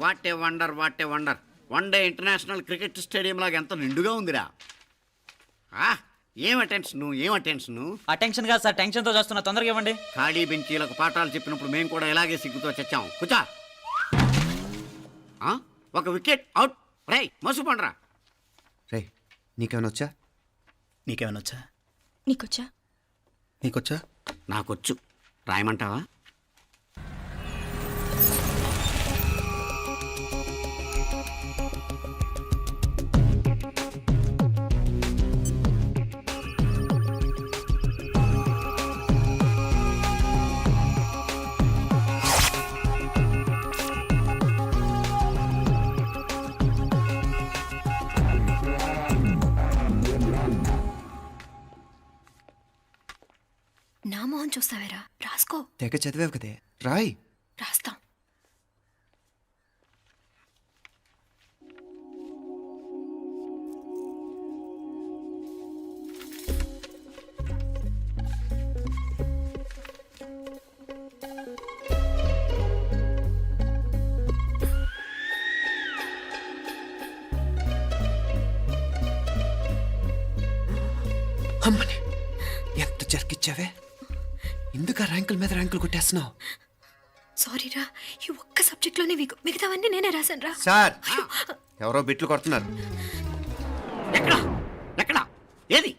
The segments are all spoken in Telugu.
What a wonder, what a wonder. One day international cricket stadium లాగా ఎంత నిండుగా ఉందిరా. ఏం అటెన్షన్. ఆ టెన్షన్ కాదు సార్, టెన్షన్తో చేస్తున్నా, తొందరగా ఇవ్వండి. ఖాళీ బెంచీలకు పాఠాలు చెప్పినప్పుడు మేము కూడా ఇలాగే సిగ్గుతో చచ్చాం. కూర్చో. ఒక వికెట్ అవుట్. రే మసు పండ్రా. రే నీకేమైనా వచ్చా? నీకేమైనా వచ్చా? నీకొచ్చా? నీకొచ్చా? నాకొచ్చు. రాయమంటావా? నా మొహం చూస్తావేరా, రాసుకో. తెగ చదివావు కదే, రాయ్. రాస్తాం. అమ్మని ఎంత జరికిచ్చావే, ఎందుకు ర్యాంకుల మీద ర్యాంకులు కొట్టేస్తున్నావు? సారీరా, ఈ ఒక్క సబ్జెక్ట్లోనే వీకు, మిగతావన్నీ నేనే రాశాను రా. సార్ ఎవరో బిట్లు కొడుతున్నారు. ఎక్కడ ఏది?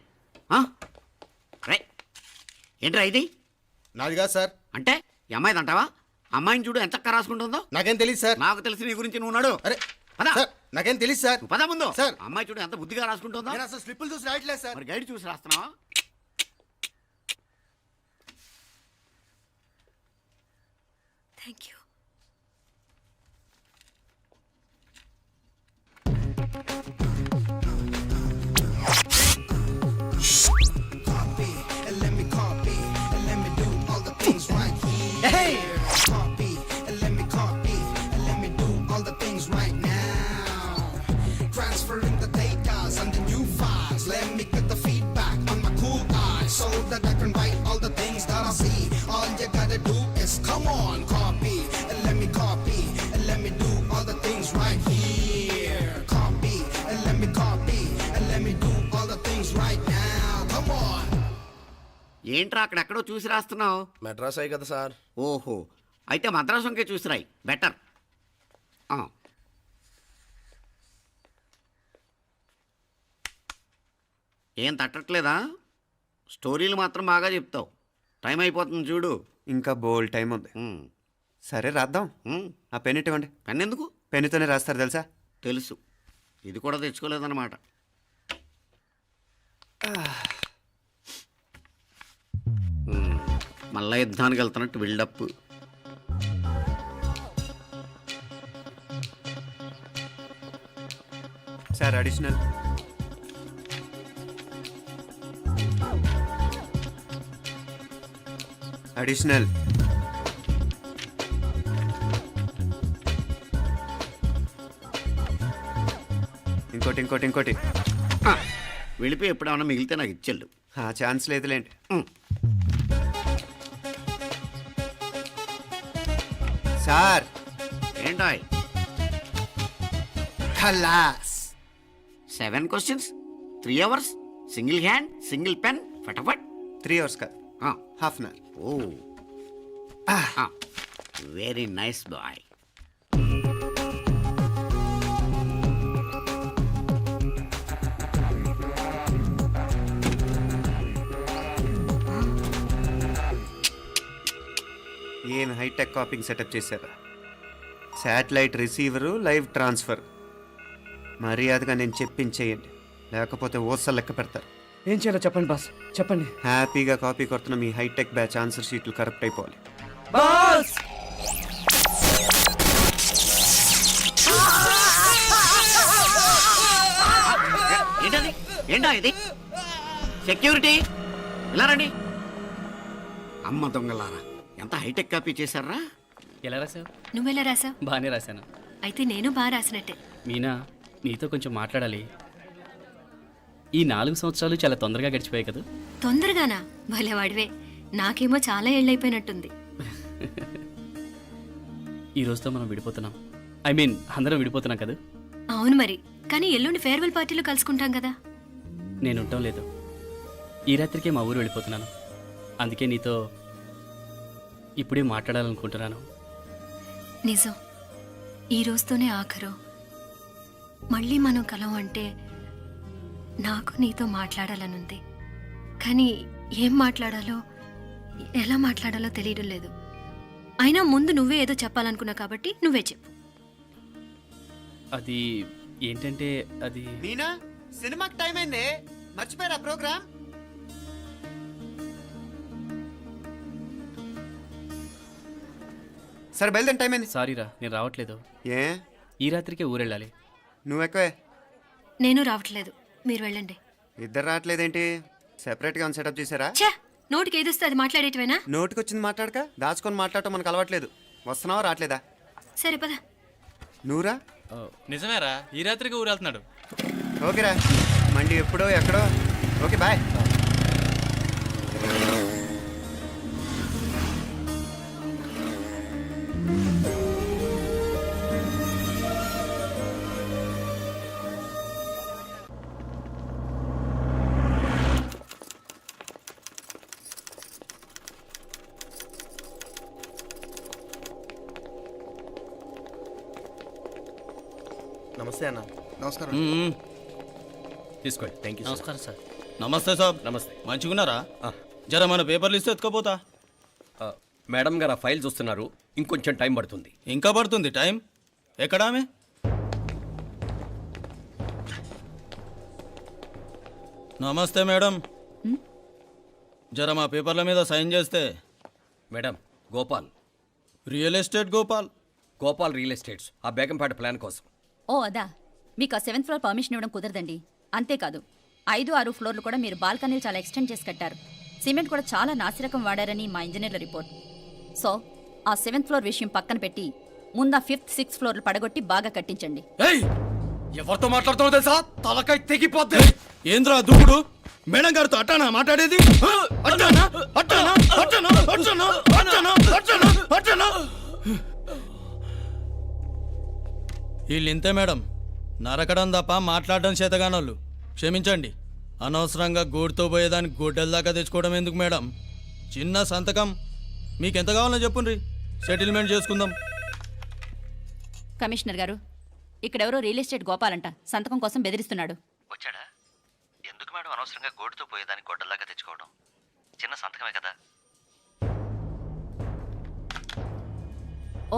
రే ఏంట్రా ఇది? నాది కాదు సార్. అంటే ఈ అమ్మాయిది అంటావా? అమ్మాయిని చూడు ఎంత చక్కగా రాసుకుంటుందో. నాకేం తెలియదు సార్. నాకు తెలిసి నీ గురించి నువ్వు నాడు. అరే పద. సార్, నాకేం తెలియదు సార్. పద ముందు. సార్. అమ్మాయి చూడు ఎంత బుద్ధిగా రాసుకుంటుందో. నేను అసలు స్లిప్పులు చూసి రాయట్లేదు సార్. మరి గైడ్ చూసి రాస్తున్నావా? Thank you. ఏంట్రా అక్కడెక్కడో చూసి రాస్తున్నావు? మెడ్రాస్ అయ్యి కదా సార్. ఓహో, అయితే మద్రాసంకే చూసి రాయి, బెటర్. ఏం తట్టట్లేదా? స్టోరీలు మాత్రం బాగా చెప్తావు. టైం అయిపోతుంది చూడు. ఇంకా బోల్ టైం ఉంది. సరే రాద్దాం. ఆ పెన్ ఇవ్వండి. పెన్ ఎందుకు? పెన్నుతోనే రాస్తారు తెలుసా? తెలుసు. ఇది కూడా తెచ్చుకోలేదన్నమాట. మళ్ళా యుద్ధానికి వెళ్తున్నట్టు బిల్డప్. Sir additional. అడిషనల్. ఇంకోటి ఇంకోటి ఇంకోటి. వెళ్ళిపోయి ఎప్పుడేమన్నా మిగిలితే నాకు ఇచ్చెళ్ళు. ఛాన్స్ లేదులేండి. సార్ ఏంటాయ్? ఖలాస్. 7 questions, 3 hours, single hand, single pen, ఫటాఫట్. 3 hours కాదు, half an hour. Oh very nice boy. ఏం హైటెక్ కాపింగ్ సెటప్ చేశారా? Satellite receiver, live transfer. మర్యాదగా నేను చెప్పించేయండి, లేకపోతే ఓసలు లెక్క పెడతారు. ఏం చేయాలో చెప్పండి బాస్, చెప్పండి. హ్యాపీగా కాపీ కొడుతున్న మీ హైటెక్ బ్యాచ్ ఆన్సర్ షీట్లు కరెక్ట్ అయిపోవాలి. బాస్ ఏంటది? ఏంటా ఇది? సెక్యూరిటీ ఇలా రండి. అమ్మ దొంగలారా, ఎంత హైటెక్ కాపీ చేశారా? ఎలా రాసావు? నువ్వెలా రాసావు? బాగానే రాశాను. అయితే నేను బాగా రాసినట్టే. మీనా, నీతో కొంచెం మాట్లాడాలి. ఈ 4 సంవత్సరాలు చాలా తొందరగా గడిచిపోయాయి కదా? తొందరగానా? భలేవాడివే. నాకేమో చాలా ఏళ్ళైపోయినట్టుంది. ఈ రోజుతో మనం విడిపోతున్నాం. ఐ మీన్ అందరం విడిపోతున్నాం కదా. అవును మరి, కానీ ఎల్లుండి ఫేర్వెల్ పార్టీలో కలుసుకుంటాం కదా. నేను ఉండటం లేదు. ఈ రాత్రికే మా ఊరు వెళ్ళిపోతున్నాను. అందుకే నీతో ఇప్పుడే మాట్లాడాలనుకుంటున్నాను. నిజం, ఈ రోజుతోనే ఆఖరు. మళ్ళీ మనం కలం అంటే నాకు నీతో మాట్లాడాలనుంది. కానీ ఏం మాట్లాడాలో ఎలా మాట్లాడాలో తెలియడం లేదు. అయినా ముందు నువ్వే ఏదో చెప్పాలనుకున్నా కాబట్టి నువ్వే చెప్పు. అది ఏంటంటే అది మీనా, సినిమాకి టైం అయింది, మర్చిపోయారా ప్రోగ్రామ్? సరే బయలుదేరి, టైం అయింది. సారీరా, నేను రావట్లేదు. ఏ, ఈ రాత్రికే ఊరెళ్ళాలి. నువ్వు ఎక్కువే. నేను రావట్లేదు, మీరు వెళ్ళండి. ఇద్దరు రావట్లేదేంటి? సెపరేట్గా ఏమైనా సెటప్ చేశారా? ఛే, నోటికి ఏదొస్తే అది మాట్లాడేటివేనా? నోటికి వచ్చింది మాట్లాడక దాచుకొని మాట్లాడటం మనకు అలవాట్లేదు. వస్తున్నావా రావట్లేదా? సరే పద. నువ్వురా. నిజమేరా, ఈ రాత్రికి ఊరు వెళ్తున్నాడు. ఓకేరా, మండి ఎప్పుడో ఎక్కడో. Okay bye. నమస్తే అన్న. నమస్కారం. తీసుకోండి. Thank you. నమస్కారం సార్. నమస్తే సాబ్. నమస్తే. మంచిగున్నారా? జర మన పేపర్లు ఇస్తే ఎత్తుకపోతా. మేడం గారు ఆ ఫైల్ చూస్తున్నారు, ఇంకొంచెం టైం పడుతుంది. ఇంకా పడుతుంది టైం. ఎక్కడ ఆమె? నమస్తే మేడం. జర మా పేపర్ల మీద సైన్ చేస్తే. Madam, Gopal, real estate Gopal. Gopal real estates, ఆ బేగంపేట ప్లాన్ కోసం. ఓ అదా, మీకు ఆ 7th ఫ్లోర్ పర్మిషన్ ఇవ్వడం కుదరదండి. అంతేకాదు 5, 6 ఫ్లోర్లు కూడా మీరు బాల్కనీలు చాలా ఎక్స్టెండ్ చేసి కట్టారు. సిమెంట్ కూడా చాలా నాసిరకం వాడారని మా ఇంజనీర్ల రిపోర్ట్. సో ఆ 7th ఫ్లోర్ విషయం పక్కన పెట్టి ముందు ఆ 5th, 6th ఫ్లోర్లు పడగొట్టి బాగా కట్టించండి. ఎవరితో మాట్లాడుతున్నావు తెలుసా? తలకాయ తెగిపోద్ది. ఏంద్రా దూకుడు? మేడం గారితో అట్టానా మాట్లాడేది? అట్టానా? అట్టానా? అట్టానా? అట్టానా? అట్టానా? అట్టానా? అట్టానా? వీళ్ళింతే మేడం, నరకడం తప్ప మాట్లాడడం చేతగానోళ్ళు. క్షమించండి, అనవసరంగా గూడుతో పోయేదానికి గొడ్డల దాకా తెచ్చుకోవడం ఎందుకు మేడం? చిన్న సంతకం మీకెంత కావాలో చెప్పుండ్రి, సెటిల్మెంట్ చేసుకుందాం. కమిషనర్ గారు, ఇక్కడెవరో రియల్ ఎస్టేట్ గోపాలంట సంతకం కోసం బెదిరిస్తున్నాడు. వచ్చాడా? ఎందుకు మేడం అనవసరంగా గోటుతో పోయేదానికి గొడ్డల్లాగా తెచ్చుకోవడం? చిన్న సంతకమే కదా.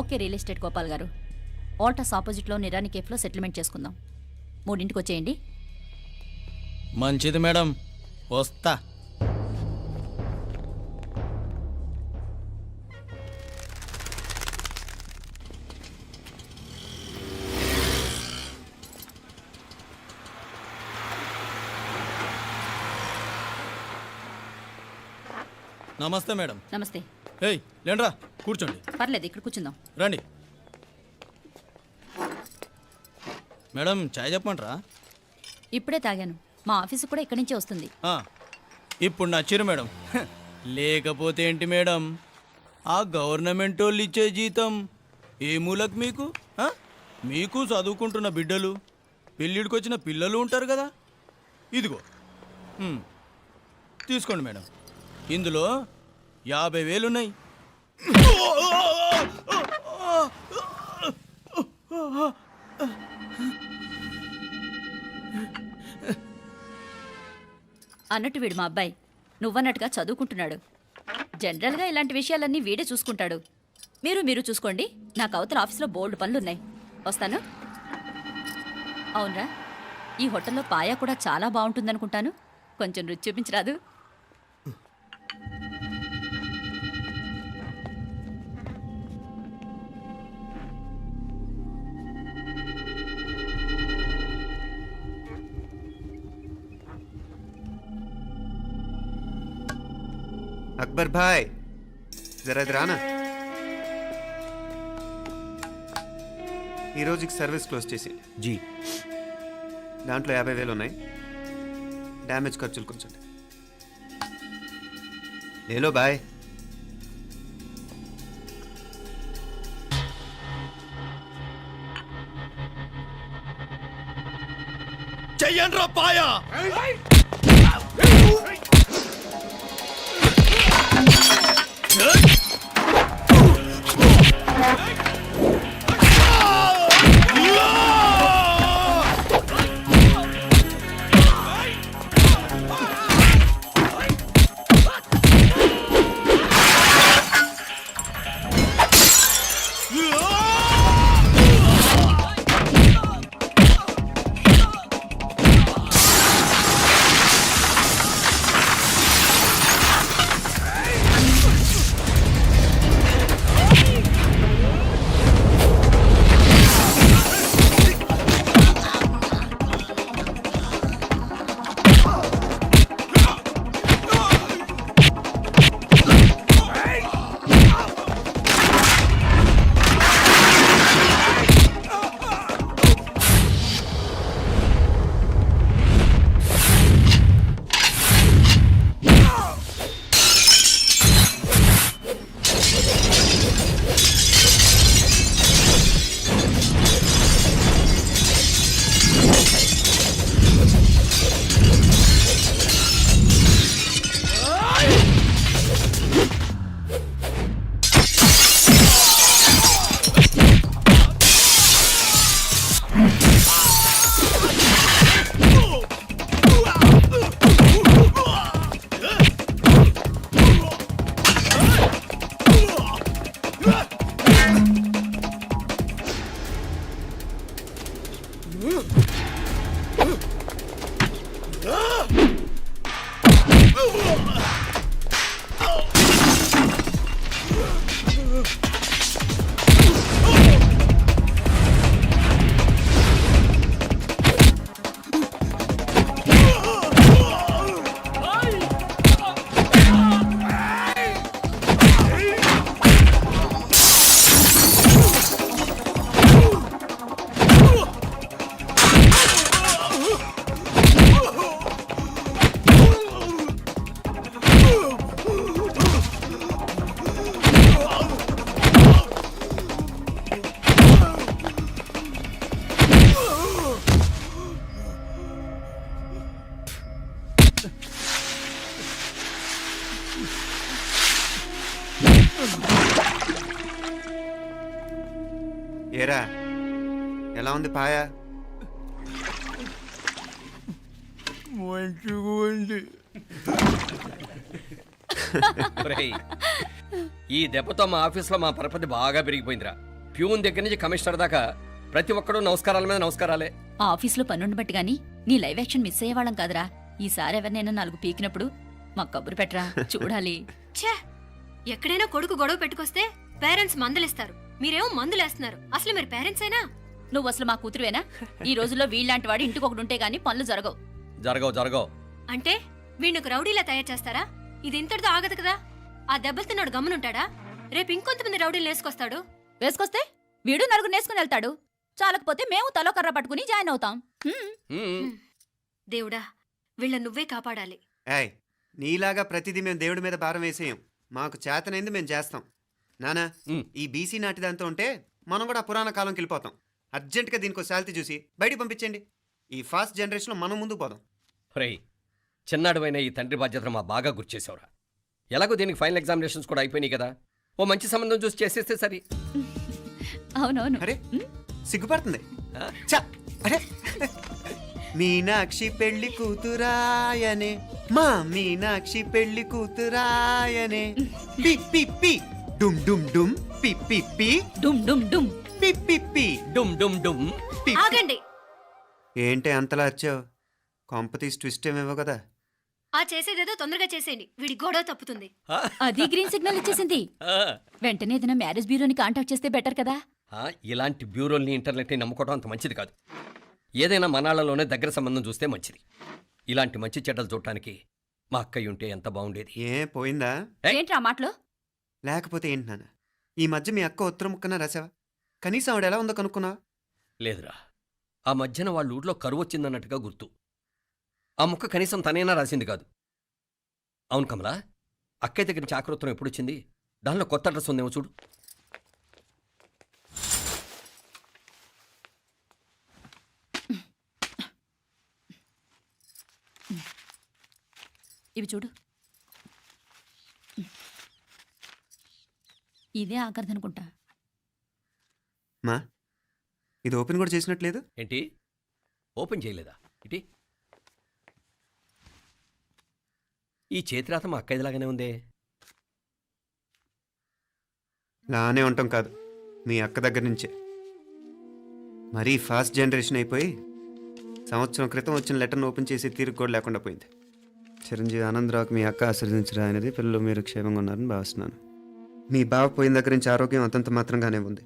ఓకే రియల్ ఎస్టేట్ గోపాల్ గారు, ఆల్టాస్ ఆపోజిట్లో నిరాని కేఫ్లో సెటిల్మెంట్ చేసుకుందాం. 3ంటికి వచ్చేయండి. మంచిది మేడం, వస్తా. నమస్తే మేడం. నమస్తే. ఏయ్ లేండ్రా, కూర్చోండి. పర్లేదు, ఇక్కడ కూర్చుందాం. రండి మేడం, చాయ్ చెప్పమంటారా? ఇప్పుడే తాగాను. మా ఆఫీసు కూడా ఇక్కడి నుంచే వస్తుంది. ఇప్పుడు నచ్చిరు మేడం. లేకపోతే ఏంటి మేడం, ఆ గవర్నమెంట్ వాళ్ళు ఇచ్చే జీతం ఏ మూలకు మీకు? మీకు చదువుకుంటున్న బిడ్డలు, పెళ్ళిడికి వచ్చిన పిల్లలు ఉంటారు కదా. ఇదిగో తీసుకోండి మేడం, ఇందులో 50,000 ఉన్నాయి. అన్నట్టు వీడు మా అబ్బాయి నువ్వన్నట్టుగా చదువుకుంటున్నాడు. జనరల్గా ఇలాంటి విషయాలన్నీ వీడే చూసుకుంటాడు. మీరు చూసుకోండి. నాకు అవతల ఆఫీస్లో బోల్డ్ పనులున్నాయి. వస్తాను. అవునరా, ఈ హోటల్లో పాయా కూడా చాలా బాగుంటుందనుకుంటాను. కొంచెం రుచి చూపించరాదు? అక్బర్ భాయ్, జరా ఇది రానా. ఈ రోజుకి సర్వీస్ క్లోజ్ చేసి జీ, దాంట్లో 50,000 ఉన్నాయి. డ్యామేజ్ ఖర్చులు కొంచెం లేలో బాయ్. చెయ్యండ్రా పాయ. ఏరా ఎలా ఉంది పాయ? మంచిగా ఉంది. ఒరేయ్, ఈ దెబ్బతో మా ఆఫీస్లో మా పరపతి బాగా పెరిగిపోయిందిరా. ప్యూన్ దగ్గర నుంచి కమిషనర్ దాకా ప్రతి ఒక్కడు నమస్కారాల మీద నమస్కారాలే. ఆ ఆఫీస్లో పనుండి బట్టి గాని నీ లైవ్ యాక్షన్ మిస్ అయ్యేవాళ్ళం కాదురా. ఈసారి ఎవరినైనా 4 పీకినప్పుడు మాకు కబురు పెట్టరా, చూడాలి. ఛే, ఎక్కడైనా కొడుకు గొడవ పెట్టుకొస్తే పేరెంట్స్ మందులేస్తారు, మీరేమో మందులేస్తున్నారు. అసలు మీరు పేరెంట్స్ అయినా? నువ్వు అసలు మా కూతురువేనా? ఈ రోజుల్లో వీళ్ళలాంటి వాడు ఇంటికి ఒకటి ఉంటే గానీ పనులు జరగవు. జరగవు. అంటే వీణ్ణకు రౌడీలా తయారు చేస్తారా? ఇది ఇంతటితో ఆగదు కదా. ఆ దెబ్బలు తిన్నాడు గమ్మునుంటాడా? రేపు ఇంకొంతమంది రౌడీలు వేసుకొస్తాడు. వేసుకొస్తే వీడు 4 నేసుకుని వెళ్తాడు. చాలకపోతే మేము తలో కర్ర పట్టుకుని జాయిన్ అవుతాం. దేవుడా, వీళ్ళ నువ్వే కాపాడాలి. ఏయ్, నీలాగా ప్రతిదీ మేము దేవుడి మీద భారం వేసేయం. మాకు చేతనైంది మేము చేస్తాం. నానా, ఈ బీసీ నాటి దాంతో ఉంటే మనం కూడా పురాణ కాలంకి వెళ్ళిపోతాం. అర్జెంటుగా దీనికి శాలిటీ చూసి బయటికి పంపించండి. ఈ ఫాస్ట్ జనరేషన్లో మనం ముందుకు పోదాం. ఒరేయ్, చిన్నాడువైన ఈ తండ్రి బాధ్యతను మా బాగా గుర్చేసావురా. ఎలాగో దీనికి ఫైనల్ ఎగ్జామినేషన్స్ కూడా అయిపోయినాయి కదా, ఓ మంచి సంబంధం చూసి చేసేస్తే సరి. అవునవును. అరే సిగ్గుపడుతుంది. ఛ, అరే మీనాక్షి పెళ్లి కూతురాయనే, మా మీనాక్షి పెళ్లి కూతురాయనే. పి పి పి డుమ్ డుమ్ డుమ్, పి పి పి డుమ్ డుమ్ డుమ్, పి పి పి డుమ్ డుమ్ డుమ్. పి. ఆగండి. ఏంటి అంతలా వచ్చావు? కాంపతీస్ ట్విస్ట్ ఏమేవో కదా. ఆ చేసేదేదో తొందరగా చేసేయండి, వీడి గొడవ తప్పుతుంది. అది గ్రీన్ సిగ్నల్ ఇచ్చేసింది. వెంటనే ఏదైనా మ్యారేజ్ బ్యూరోని కాంటాక్ట్ చేస్తే బెటర్ కదా. ఇలాంటి బ్యూరోల్ని ఇంటర్నెట్ని నమ్ముకోవడం అంత మంచిది కాదు. ఏదైనా మనాళ్ళలోనే దగ్గర సంబంధం చూస్తే మంచిది. ఇలాంటి మంచి చెడ్డలు చూడటానికి మా అక్కయ్య ఉంటే ఎంత బాగుండేది. ఏ పోయిందా? ఏంట్రా ఆ మాటలు? లేకపోతే ఏంటి నాన్న, ఈ మధ్య మీ అక్క ఉత్తరం ముక్కన రాసావా? కనీసం ఆవిడ ఎలా ఉందో కనుక్కున్నావా? లేదురా, ఆ మధ్యన వాళ్ళ ఊర్లో కరువు వచ్చిందన్నట్టుగా గుర్తు. ఆ ముక్క కనీసం తనైనా రాసింది కాదు. అవును కమలా, అక్కయ్య దగ్గర నుంచి ఆకృతం ఎప్పుడు వచ్చింది? దానిలో కొత్త అడ్రస్ ఉందేమో చూడు. ఇవి చూడు. ఇదే ఆఖరిదనుకుంటా. మా ఇది ఓపెన్ కూడా చేసినట్లేదు. ఏంటి ఓపెన్ చేయలేదా? ఇటీ ఈ చేతిరాత మా అక్కయ్యలాగానే ఉందే. లానే ఉంటాం కాదు, మీ అక్క దగ్గర నుంచే. మరీ ఫాస్ట్ జనరేషన్ అయిపోయి సంవత్సరం క్రితం వచ్చిన లెటర్ను ఓపెన్ చేసి తీరుకు కూడా లేకుండా పోయింది. చిరంజీవి ఆనందరావుకి మీ అక్క ఆశీర్వదించరా అనేది, పిల్లలు మీరు క్షేమంగా ఉన్నారని భావిస్తున్నాను. మీ బావ పోయిన దగ్గర నుంచి ఆరోగ్యం అంతంత మాత్రంగానే ఉంది.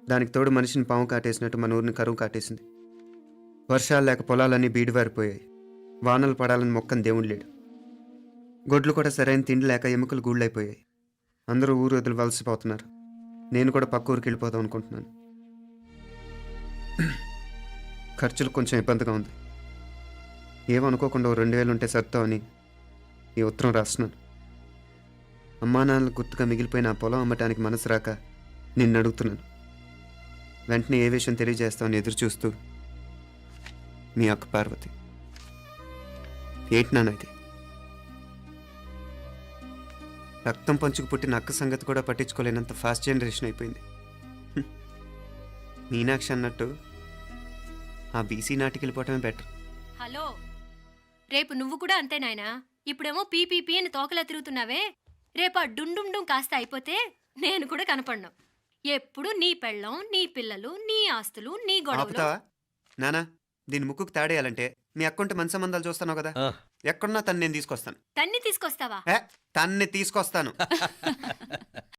దానికి తోడు మనిషిని పాము కాటేసినట్టు మన ఊరిని కరువు కాటేసింది. వర్షాలు లేక పొలాలన్నీ బీడివారిపోయాయి. వానలు పడాలని మొక్కని దేవుడు లేడు. గొడ్లు కూడా సరైన తిండి లేక ఎముకలు గూళ్ళైపోయాయి. అందరూ ఊరు వదిలివలసిపోతున్నారు. నేను కూడా పక్క ఊరికి వెళ్ళిపోదాం అనుకుంటున్నాను. ఖర్చులు కొంచెం ఇబ్బందిగా ఉంది. ఏమనుకోకుండా 2000 ఉంటే సర్తావని ఈ ఉత్తరం రాస్తున్నాను. అమ్మా నాన్నలకు గుర్తుగా మిగిలిపోయిన ఆ పొలం అమ్మటానికి మనసు రాక నిన్ను అడుగుతున్నాను. వెంటనే ఏ విషయం తెలియజేస్తామని ఎదురు చూస్తూ మీ అక్క పార్వతి. ఏంటి నాన్న ఇది? రక్తం పంచుకు పుట్టిన అక్క సంగతి కూడా పట్టించుకోలేనంత ఫాస్ట్ జనరేషన్ అయిపోయింది. మీనాక్షి అన్నట్టు ఆ బీసీ నాటికి వెళ్ళిపోవటమే బెటర్. హలో, రేపు నువ్వు కూడా అంతే నాయనా. ఇప్పుడేమో పీపీపీ అని తోకలా తిరుగుతున్నావే. రేపు ఆ డుండుండుం కాస్త అయిపోతే నేను కూడా కనపడ్ను. ఎప్పుడు నీ పెళ్ళం, నీ పిల్లలు, నీ ఆస్తులు, నీ గొడవలు. ఆపుతావా నానా? దీని ముక్కుకు తాడేయాలంటే మీ అక్కంటే మంచి సంబంధాలు చూస్తాను కదా. ఆ, ఎక్కడున్నా తను నేను తీసుకొస్తాను. తన్ని తీసుకొస్తావా? తన్ని తీసుకొస్తాను.